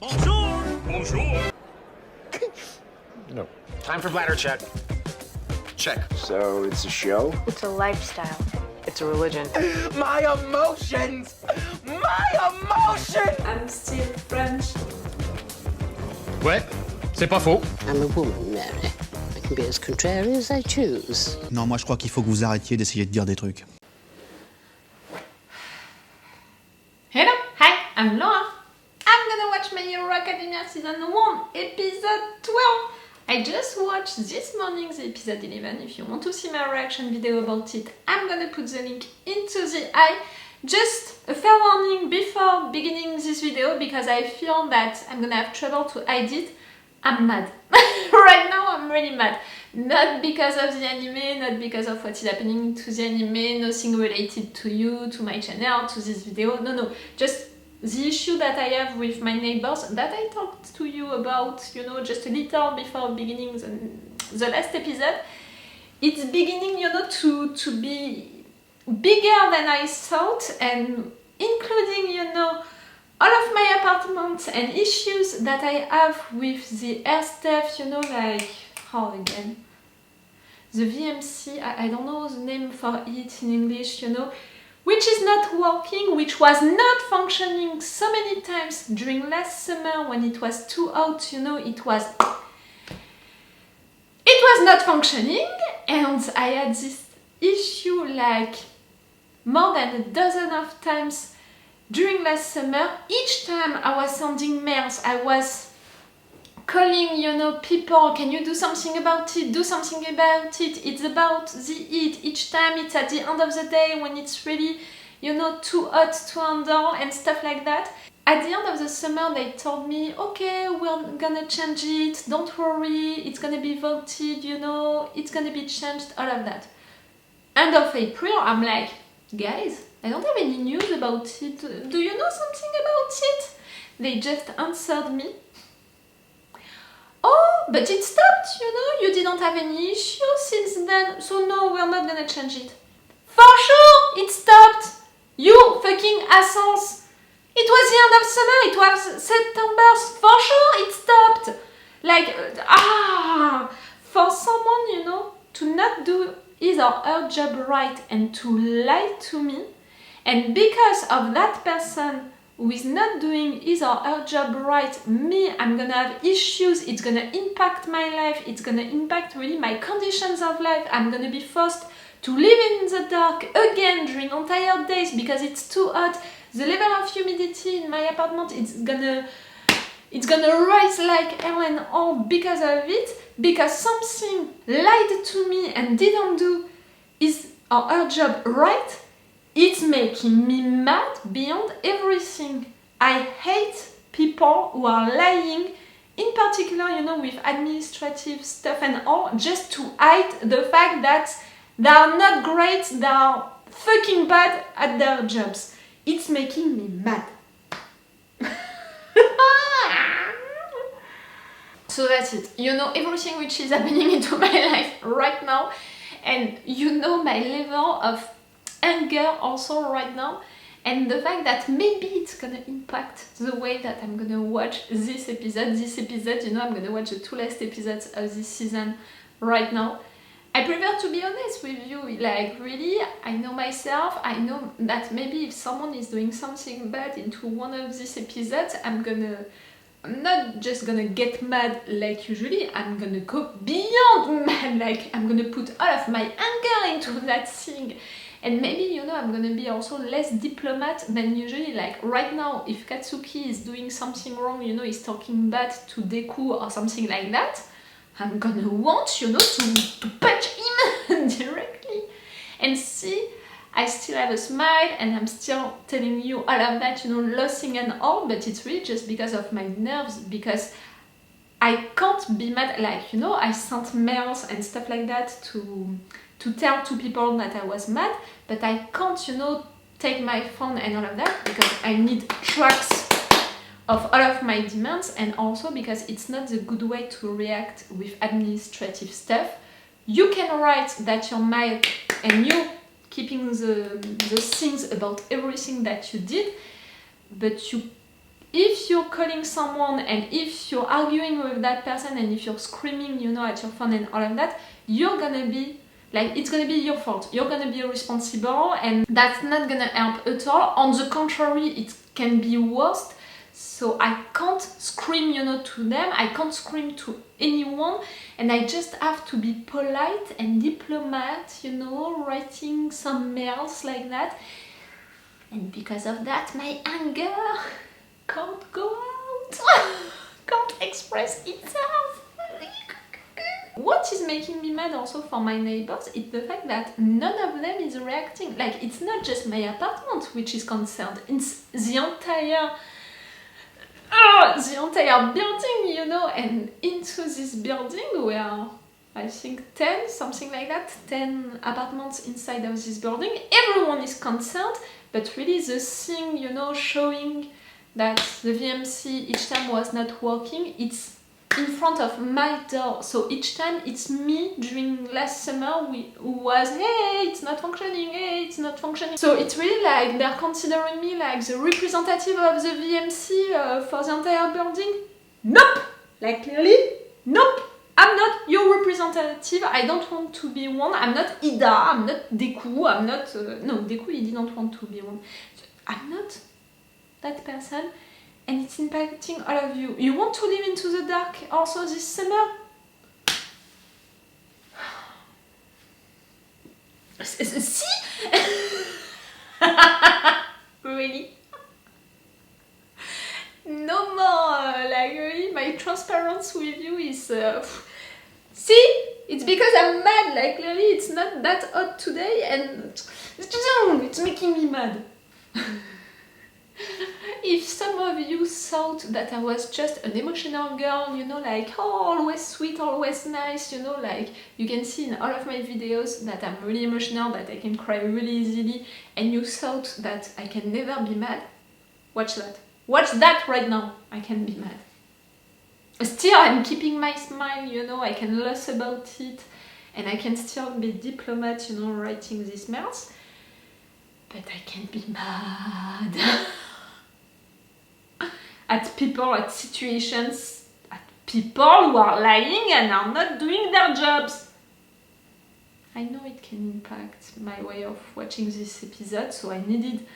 Bonjour! Bonjour! No. Time for bladder check. Check. So it's a show? It's a lifestyle. It's a religion. My emotions! My emotions! I'm still French. Ouais, c'est pas faux. I'm a woman, Mary. I can be as contrary as I choose. Non, moi je crois qu'il faut que vous arrêtiez d'essayer de dire des trucs. Hello, hi, I'm Laura. I'm gonna watch My Hero Academia Season 1, Episode 12. I just watched this morning the episode 11. If you want to see my reaction video about it, I'm gonna put the link into the eye. Just a fair warning before beginning this video, because I feel that I'm gonna have trouble to hide it. I'm mad. Right now I'm really mad. Not because of the anime, not because of what is happening to the anime, nothing related to you, to my channel, to this video. No, just the issue that I have with my neighbors that I talked to you about, you know, just a little before beginning the last episode. It's beginning, you know, to be bigger than I thought, and including, you know, all of my apartments and issues that I have with the air stuff, you know, like, how again? The VMC, I don't know the name for it in English, you know, which is not working, which was not functioning so many times during last summer when it was too hot, you know, it was not functioning, and I had this issue like more than a dozen of times during last summer. Each time I was sending mails, I was calling, you know, people, can you do something about it, do something about it, it's about the heat. Each time it's at the end of the day when it's really, you know, too hot to handle and stuff like that. At the end of the summer they told me, okay, we're gonna change it, don't worry, it's gonna be voted, you know, it's gonna be changed, all of that. End of April, I'm like, guys, I don't have any news about it, do you know something about it? They just answered me, oh, but it stopped, you know, you didn't have any issue since then, so no, we're not gonna change it. For sure, it stopped! You fucking assholes! It was the end of summer, it was September, for sure it stopped! Like, for someone, you know, to not do his or her job right and to lie to me, and because of that person who is not doing his or her job right, me, I'm gonna have issues, it's gonna impact my life, it's gonna impact really my conditions of life, I'm gonna be forced to live in the dark again during entire days because it's too hot, the level of humidity in my apartment, it's gonna rise like hell and all because of it, because something lied to me and didn't do his or her job right. It's making me mad beyond everything. I hate people who are lying, in particular, you know, with administrative stuff and all, just to hide the fact that they are not great, they are fucking bad at their jobs. It's making me mad. So that's it. You know everything which is happening into my life right now, and you know my level of anger also right now, and the fact that maybe it's gonna impact the way that I'm gonna watch this episode. You know, I'm gonna watch the 2 last episodes of this season right now. I prefer to be honest with you, like really, I know myself, I know that maybe if someone is doing something bad into one of these episodes, I'm not just gonna get mad like usually, I'm gonna go beyond mad, like I'm gonna put all of my anger into that thing. And maybe, you know, I'm gonna be also less diplomat than usually. Like right now, if Katsuki is doing something wrong, you know, he's talking bad to Deku or something like that, I'm gonna want, you know, to punch him directly. And see, I still have a smile and I'm still telling you all of that, you know, laughing and all, but it's really just because of my nerves, because I can't be mad, like, you know, I sent mails and stuff like that to tell to people that I was mad, but I can't, you know, take my phone and all of that because I need tracks of all of my demands, and also because it's not the good way to react with administrative stuff. You can write that you're mad and you keeping the things about everything that you did, but you if you're calling someone and if you're arguing with that person and if you're screaming, you know, at your phone and all of that, you're gonna be like, it's gonna be your fault. You're gonna be responsible, and that's not gonna help at all. On the contrary, it can be worse. So I can't scream, you know, to them. I can't scream to anyone, and I just have to be polite and diplomat, you know, writing some mails like that. And because of that, my anger can't go out, can't express itself. What is making me mad also for my neighbors is the fact that none of them is reacting. Like, it's not just my apartment which is concerned, it's the entire building, you know. And into this building where I think 10, something like that, 10 apartments inside of this building, everyone is concerned, but really the thing, you know, showing that the VMC each time was not working, it's in front of my door. So each time it's me during last summer who was, hey, it's not functioning, hey, it's not functioning. So it's really like they're considering me like the representative of the VMC for the entire building. Nope! Like, really? Nope! I'm not your representative, I don't want to be one. I'm not Ida, I'm not Deku, I'm not... no, Deku, he didn't want to be one. I'm not that person. And it's impacting all of you. You want to live into the dark also this summer? See? Really? No more! Like, really, my transparency with you is... See? It's because I'm mad. Like, really, it's not that hot today and... It's making me mad. If some of you thought that I was just an emotional girl, you know, like, oh, always sweet, always nice, you know, like, you can see in all of my videos that I'm really emotional, that I can cry really easily, and you thought that I can never be mad, watch that. Watch that right now, I can be mad. Still, I'm keeping my smile, you know, I can laugh about it, and I can still be diplomat, you know, writing these mails, but I can be mad. At people, at situations, at people who are lying and are not doing their jobs. I know it can impact my way of watching this episode, so I needed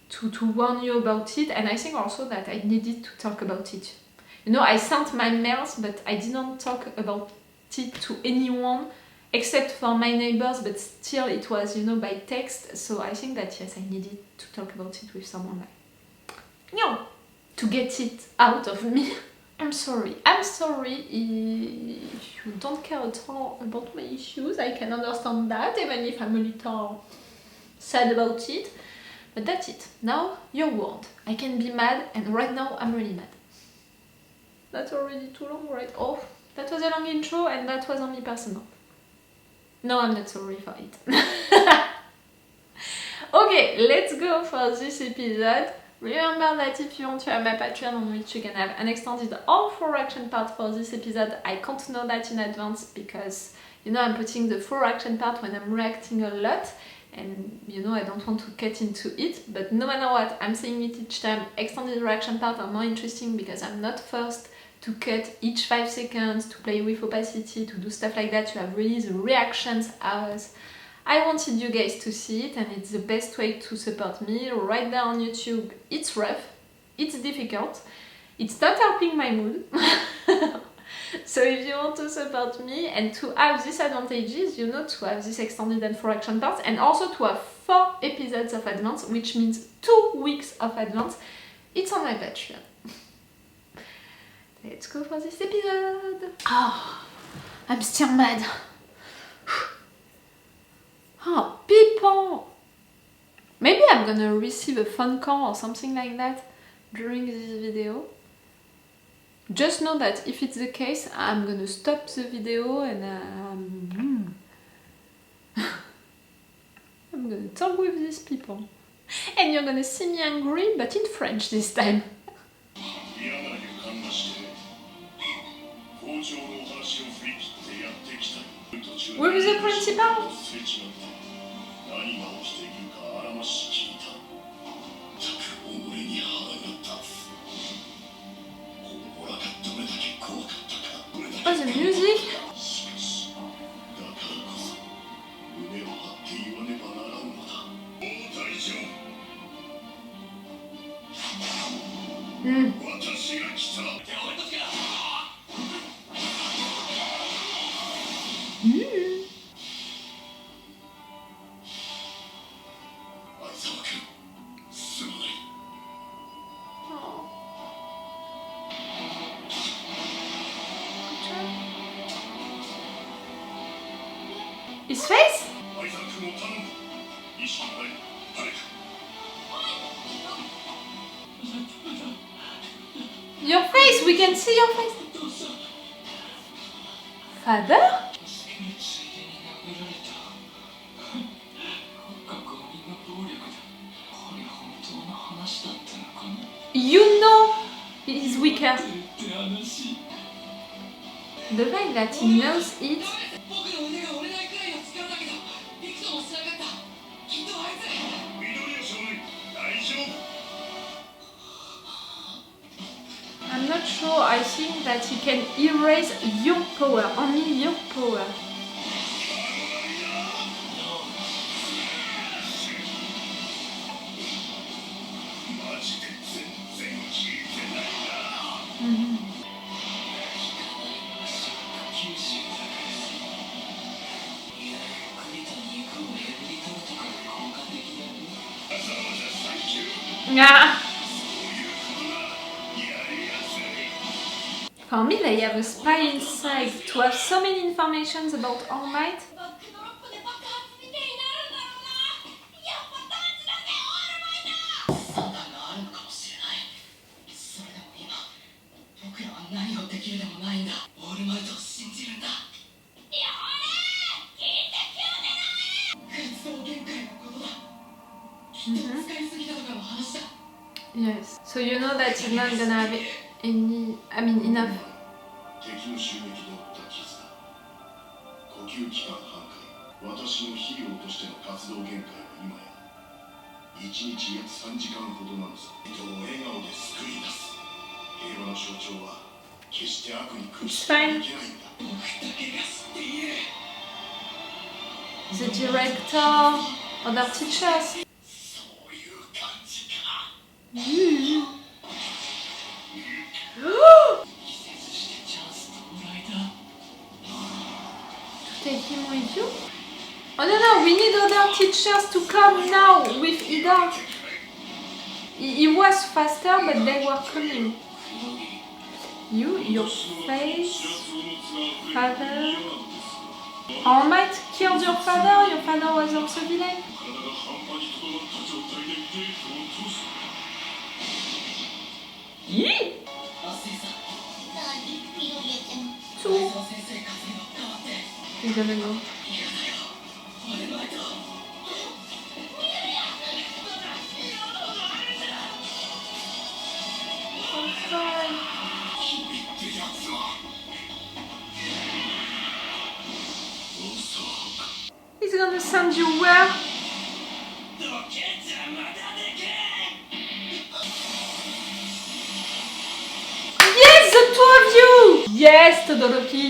to warn you about it, and I think also that I needed to talk about it. You know, I sent my mails, but I didn't talk about it to anyone except for my neighbors, but still it was, you know, by text, so I think that yes, I needed to talk about it with someone, like, you know, to get it out of me. I'm sorry if you don't care at all about my issues. I can understand that, even if I'm a little sad about it, but that's it. Now you're warned. I can be mad, and right now I'm really mad. That's already too long, right? Oh, that was a long intro and that was only personal. No, I'm not sorry for it. Okay, let's go for this episode. Remember that if you want to have my Patreon on which you can have an extended or full reaction part for this episode, I can't know that in advance because, you know, I'm putting the full reaction part when I'm reacting a lot, and, you know, I don't want to cut into it, but no matter what, I'm saying it each time, extended reaction part are more interesting because I'm not forced to cut each 5 seconds, to play with opacity, to do stuff like that. You have really the reactions as I wanted you guys to see it, and it's the best way to support me. Right there on YouTube, it's rough, it's difficult, it's not helping my mood. So if you want to support me and to have these advantages, you know, to have this extended and full action parts, and also to have 4 episodes of advance, which means 2 weeks of advance, it's on my Patreon. Let's go for this episode. Oh, I'm still mad. Oh, people! Maybe I'm gonna receive a phone call or something like that during this video. Just know that if it's the case, I'm gonna stop the video and I'm gonna talk with these people. And you're gonna see me angry, but in French this time. With the principal? the music. His face? Your face, we can see your face. Father? You know he's weaker. The fact that he knows it. I'm not sure, I think that he can erase your power, only your power. Yeah. For me, they have a spy inside to have so many informations about All Might. Yes. So you know that he's not gonna have any, enough. 敵の襲撃で負った傷だ。呼吸器官半壊。私の肥料としての活動限界は今や1日約3時間ほどなのさ。人を笑顔で救い出す。平和の象徴は決して悪に屈してはいけないんだ。僕だけが知っている。The director, other teachers. Take him with you? Oh no, we need other teachers to come now with Ida. He was faster, but they were coming. You, your face, father. All Might killed your father was also villain. Yee! Two. He's gonna go. I'm sorry. He's gonna send you where? Yes, the two of you! Yes, Todoroki!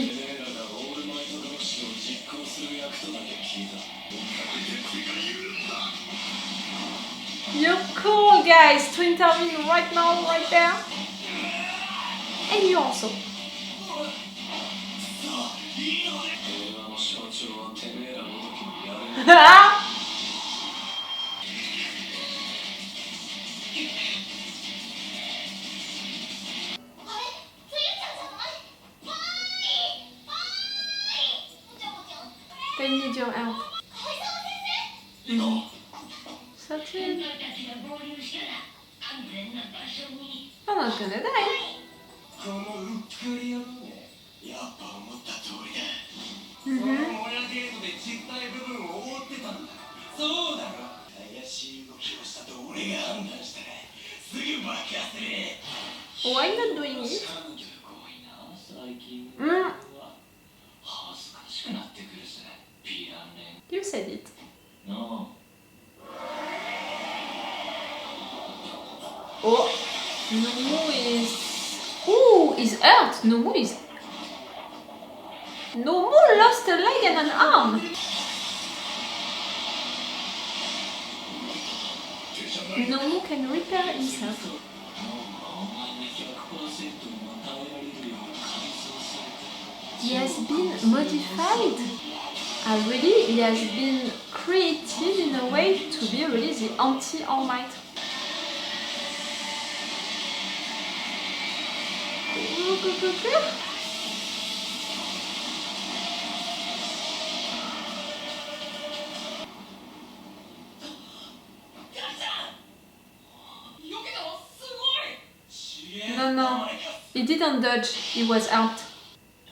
You're cool, guys, to intervene right now, right there. And you also. They need your help. That's it. I'm not gonna die. Why not doing it? You said it. No. Oh, Nomu is... Ooh, is hurt. Nomu is... Nomu lost a leg and an arm. Nomu can repair himself. He has been modified. Really? He has been created in a way to be really the anti-All Might. No. He didn't dodge, he was helped.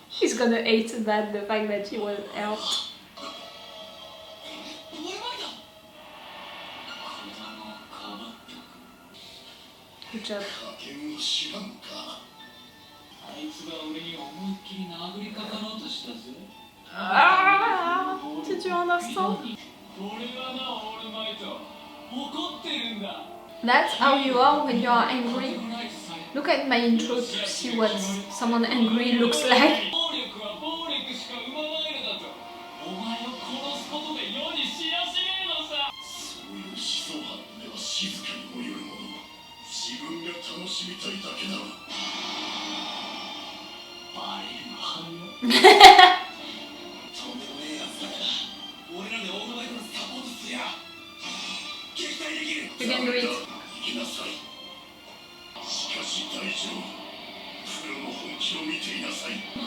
He's gonna hate that, the fact that he was helped. Good job. Ah, did you understand? That's how you are when you are angry. Look at my intro to see what someone angry looks like. You can do it.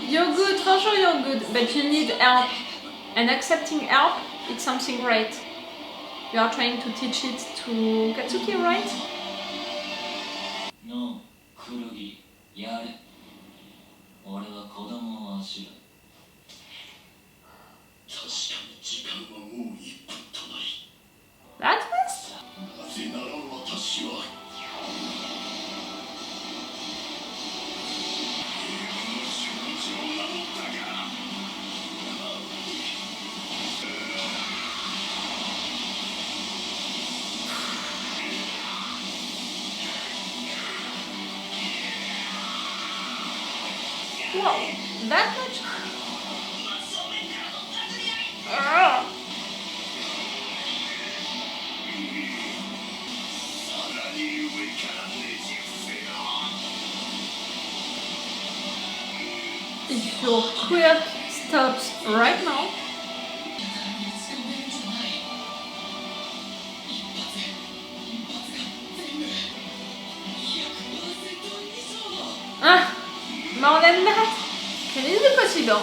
You're good, for sure you're good, but you need help. And accepting help, it's something great. You are trying to teach it to Katsuki, right? No, Kurogi, yare. Ore wa kodomo o ashiru. That fast? Wow, that much? If your quirk stops right now, more than that? Can it be possible?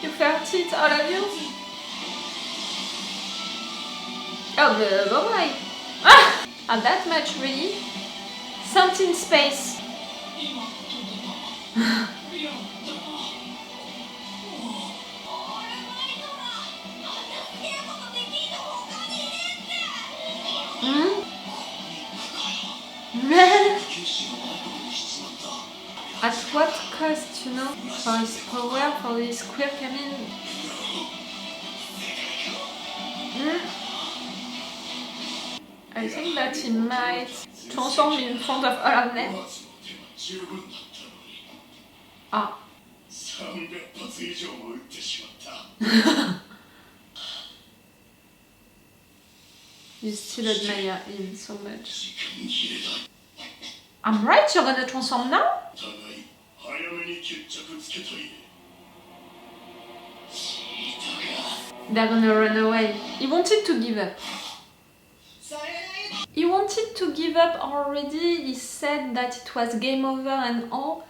You felt it, all of you? Oh, bye. That much, really? Something space. At what cost, you know? For his power, for his quirk, I mean... I think that he might transform in front of all of them. Ah. You still admire him so much. I'm right, you're gonna transform now? They're gonna run away. He wanted to give up. He wanted to give up already. He said that it was game over and all.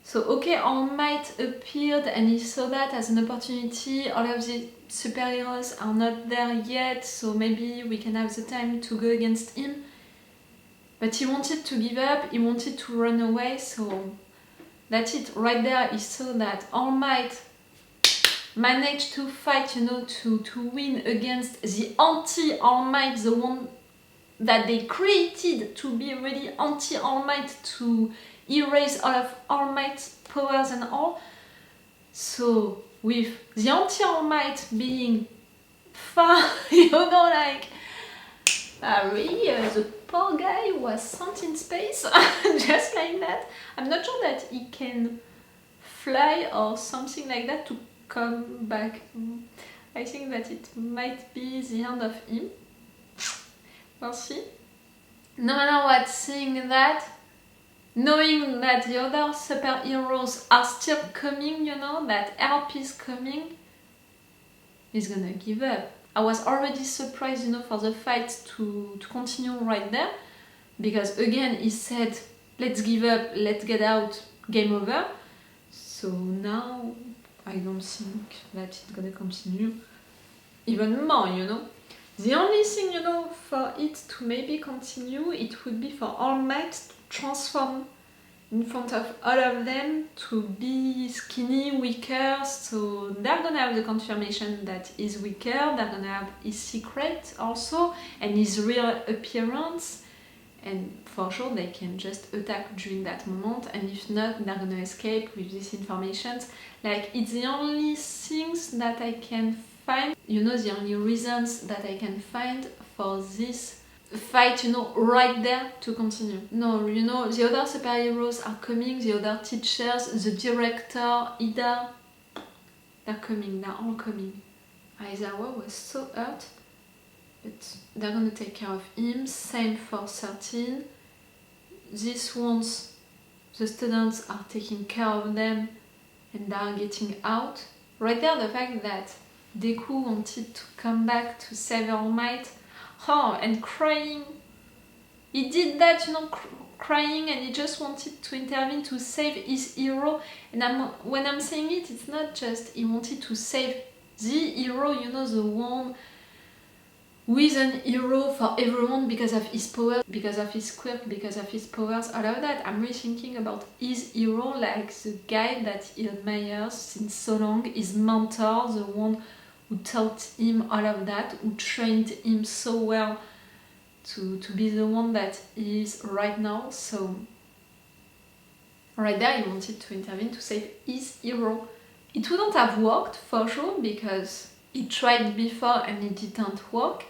So okay, All Might appeared and he saw that as an opportunity. All of the superheroes are not there yet, so maybe we can have the time to go against him. But he wanted to give up, he wanted to run away, so That's it. Right there is so that All Might managed to fight, you know, to win against the anti-All Might, the one that they created to be really anti-All Might, to erase all of All Might's powers and all. So with the anti-All Might being far, you know, like really the poor guy was sent in space just like that. I'm not sure that he can fly or something like that to come back. I think that it might be the end of him. We'll see. No matter what, seeing that, knowing that the other superheroes are still coming, you know, that help is coming, he's gonna give up. I was already surprised, you know, for the fight to continue right there, because again he said, let's give up, let's get out, game over. So now I don't think that it's gonna continue even more, you know. The only thing, you know, for it to maybe continue, it would be for All Might to transform in front of all of them to be skinny, weaker, so they're gonna have the confirmation that he's weaker, they're gonna have his secret also, and his real appearance, and for sure they can just attack during that moment, and if not, they're gonna escape with this information. Like, it's the only things that I can find, you know, the only reasons that I can find for this fight, you know, right there to continue. No, you know, the other superheroes are coming, the other teachers, the director, Ida, they're coming, they're all coming. Aizawa was so hurt, but they're gonna take care of him. Same for 13. This ones, the students are taking care of them and they are getting out. Right there, the fact that Deku wanted to come back to save All Might, oh, and crying. He did that, you know, crying, and he just wanted to intervene to save his hero. And when I'm saying it, it's not just he wanted to save the hero, you know, the one who is an hero for everyone because of his power, because of his quirk, because of his powers, all of that. I'm really thinking about his hero, like the guy that he admires since so long, his mentor, the one who taught him all of that, who trained him so well to be the one that he is right now. So right there he wanted to intervene to save his hero. It wouldn't have worked for sure because he tried before and it didn't work.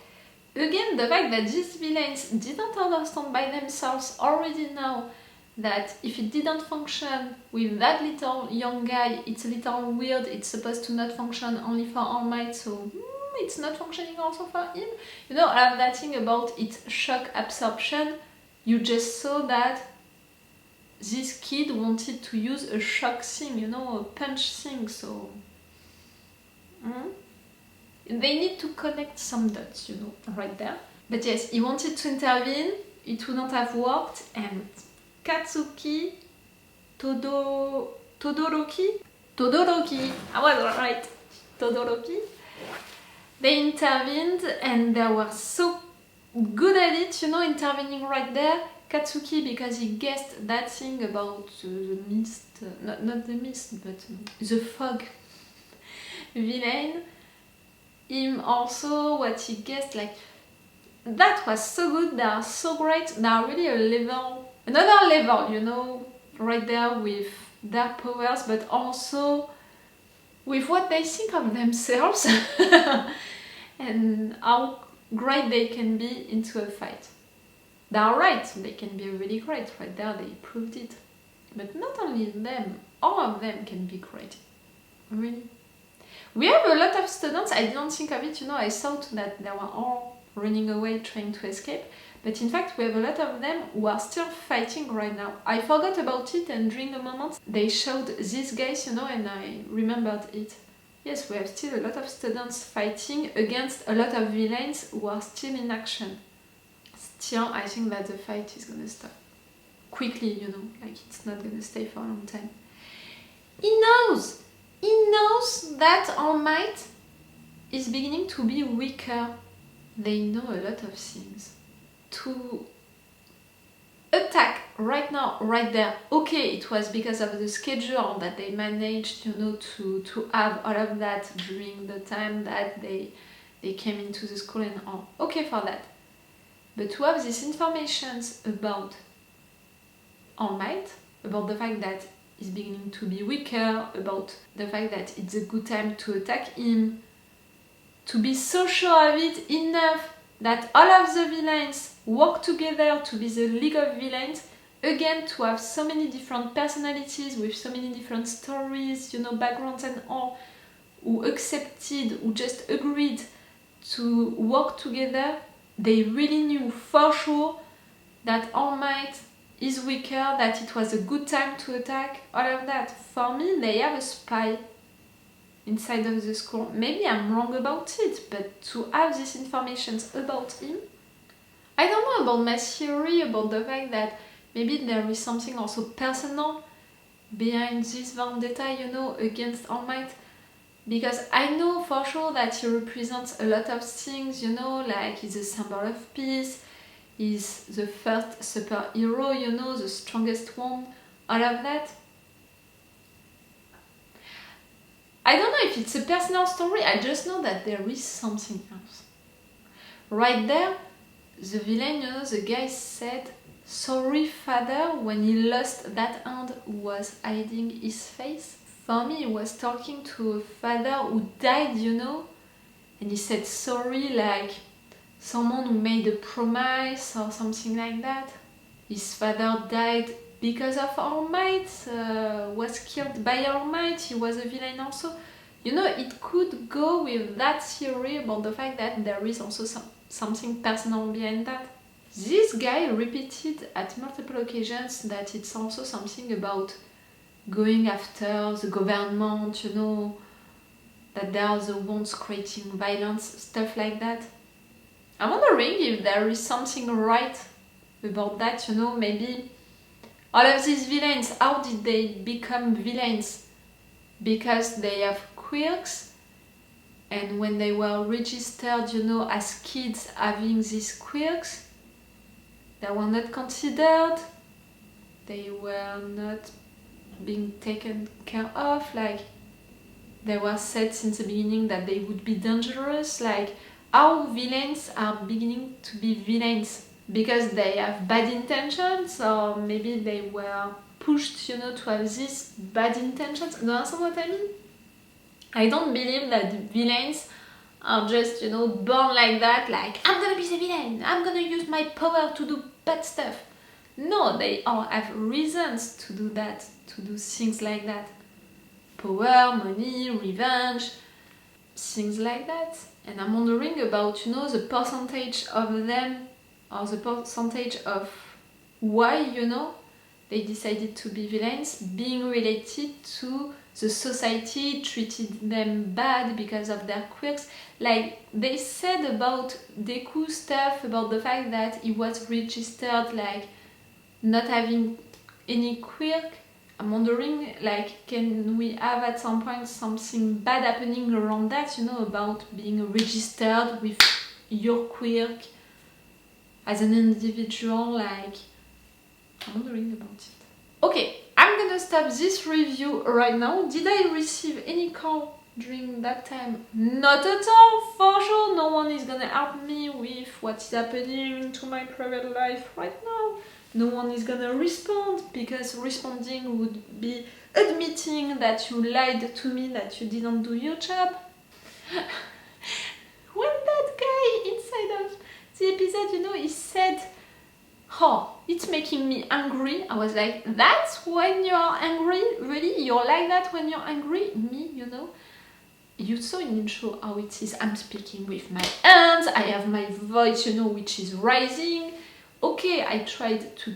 Again, the fact that these villains didn't understand by themselves already now that if it didn't function with that little young guy, it's a little weird, it's supposed to not function only for All Might, so it's not functioning also for him. You know, I have that thing about its shock absorption. You just saw that this kid wanted to use a shock thing, you know, a punch thing, so they need to connect some dots, you know, right there. But yes, he wanted to intervene, it wouldn't have worked, and Katsuki, Todoroki, I was right, Todoroki, they intervened and they were so good at it, you know, intervening right there. Katsuki, because he guessed that thing about the mist, not the mist, but the fog villain. Him also, what he guessed, like, that was so good, they are so great, they are really another level, you know, right there with their powers, but also with what they think of themselves and how great they can be into a fight. They are right, they can be really great, right there they proved it. But not only them, all of them can be great, really. We have a lot of students, I didn't think of it, you know, I thought that they were all running away trying to escape, but in fact we have a lot of them who are still fighting right now. I forgot about it, and during a moment they showed these guys, you know, and I remembered it. Yes, we have still a lot of students fighting against a lot of villains who are still in action. Still, I think that the fight is gonna stop quickly, you know, like it's not gonna stay for a long time. He knows that All Might is beginning to be weaker. They know a lot of things. To attack right now, right there, okay, it was because of the schedule that they managed, you know, to have all of that during the time that they came into the school and all. Okay for that. But to have these informations about All Might, about the fact that he's beginning to be weaker, about the fact that it's a good time to attack him, to be so sure of it enough that all of the villains work together to be the League of Villains, again to have so many different personalities with so many different stories, you know, backgrounds and all, who accepted, who just agreed to work together. They really knew for sure that All Might is weaker, that it was a good time to attack, all of that. For me, they have a spy inside of the school. Maybe I'm wrong about it, but to have these informations about him, I don't know about my theory about the fact that maybe there is something also personal behind this vendetta, you know, against All Might. Because I know for sure that he represents a lot of things, you know, like he's a symbol of peace, he's the first superhero, you know, the strongest one, all of that. I don't know if it's a personal story, I just know that there is something else. Right there, the villain, you know, the guy said, "Sorry, father," when he lost that hand who was hiding his face. For me, he was talking to a father who died, you know, and he said sorry like someone who made a promise or something like that. His father died because of All Might, was killed by All Might, he was a villain also. You know, it could go with that theory about the fact that there is also something personal behind that. This guy repeated at multiple occasions that it's also something about going after the government, you know, that they are the ones creating violence, stuff like that. I'm wondering if there is something right about that, you know, maybe all of these villains, how did they become villains? Because they have quirks, and when they were registered, you know, as kids having these quirks, they were not considered, they were not being taken care of, like they were said since the beginning that they would be dangerous, like how villains are beginning to be villains because they have bad intentions, or maybe they were pushed, you know, to have these bad intentions. Do you understand what I mean? I don't believe that villains are just, you know, born like that, like I'm gonna be the villain, I'm gonna use my power to do bad stuff. No, they all have reasons to do that, to do things like that. Power, money, revenge, things like that. And I'm wondering about, you know, the percentage of them, or the percentage of why, you know, they decided to be villains, being related to the society treated them bad because of their quirks. Like they said about Deku stuff, about the fact that he was registered like not having any quirk. I'm wondering, like, can we have at some point something bad happening around that, you know, about being registered with your quirk as an individual, like, I'm wondering about it. Okay, I'm gonna stop this review right now. Did I receive any call during that time? Not at all, for sure. No one is gonna help me with what is happening to my private life right now. No one is gonna respond, because responding would be admitting that you lied to me, that you didn't do your job. When that guy inside of the episode, you know, he said, "Oh, it's making me angry," I was like, that's when you're angry? Really? You're like that when you're angry? Me, you know? You saw in the intro how it is. I'm speaking with my hands, I have my voice, you know, which is rising. Okay, I tried to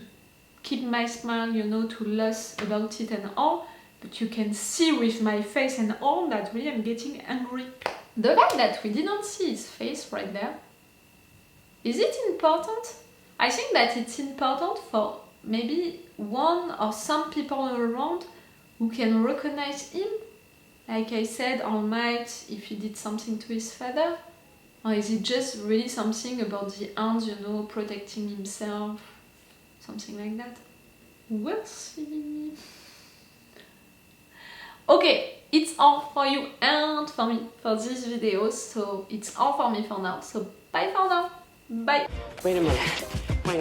keep my smile, you know, to less about it and all, but you can see with my face and all that really I'm getting angry. The fact that we didn't see his face right there, is it important? I think that it's important for maybe one or some people around who can recognize him. Like I said, All Might, if he did something to his father. Or is it just really something about the hands, you know, protecting himself? Something like that. We'll see. Okay, it's all for you and for me for this video, so it's all for me for now, so bye for now. Bye. Wait a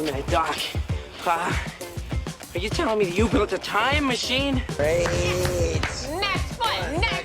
minute, Doc. Are you telling me that you built a time machine? Great. Next one, next